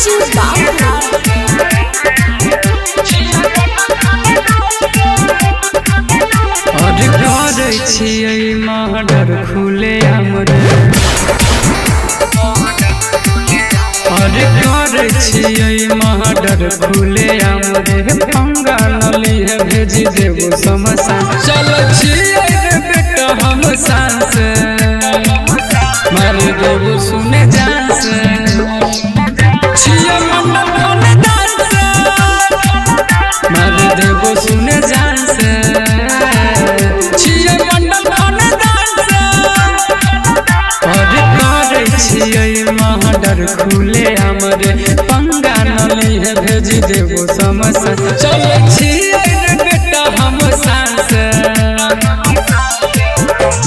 राजू बाबू और करे छियै मर्डर खुले हमरे और करे छियै मर्डर खुले हमरे पंगा नली है भेजी देबो समसान चल छियै रे बेटा हम सांस मार देबो सुने जान से छियै मंडल दान मार देबो सुने जान से मर्डर खुले हमरे पंगा नली है भेजी देबो समसान चल छियै रे बेटा हम सांस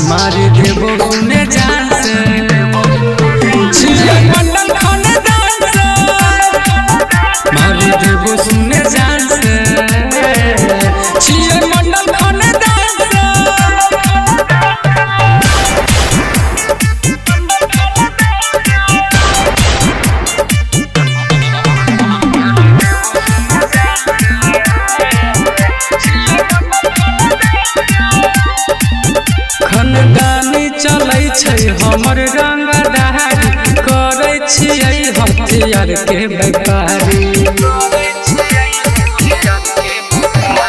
मारी देबो सुने जान से छियै मंडल खानदान से मारी देबो सुने जान से छियै मंडल खानदान से खनदानी चलै छै हमर रंगदारी करै छियै हथियार के व्यापारी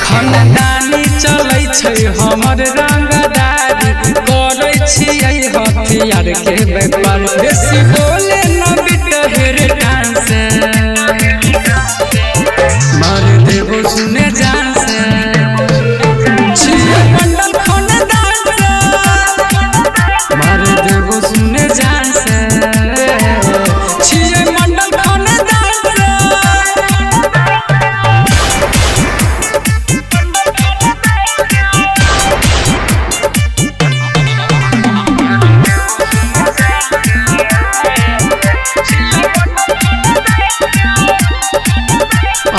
खनदानी चलै छै हमर रंगदारी करै छियै हथियार के व्यापारी बेसी बोले न बिटहेर डांस मार देबो सुने जान से छियै मंडल मार देबो सुने जान से छियै मंडल खानदान से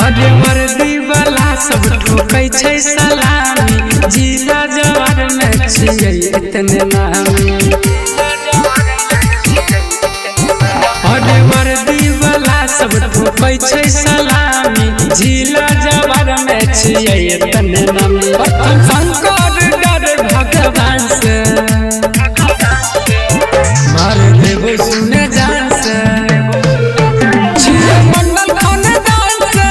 अरे वर्दी वाला सब ठोकै छै सलामी जिला जवार में छियै इतने नामी अरे वर्दी वाला सब ठोकै छै सलामी जिला जवार में छियै इतने नामी शंकर डर भगवान से मार देबो सुने जान से छियै मंडल खानदान से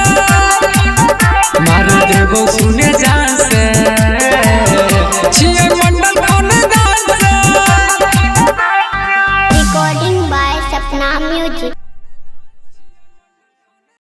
मार देबो सुने जान से छियै मंडल खानदान से रिकॉर्डिंग बाय सपना म्यूजिक।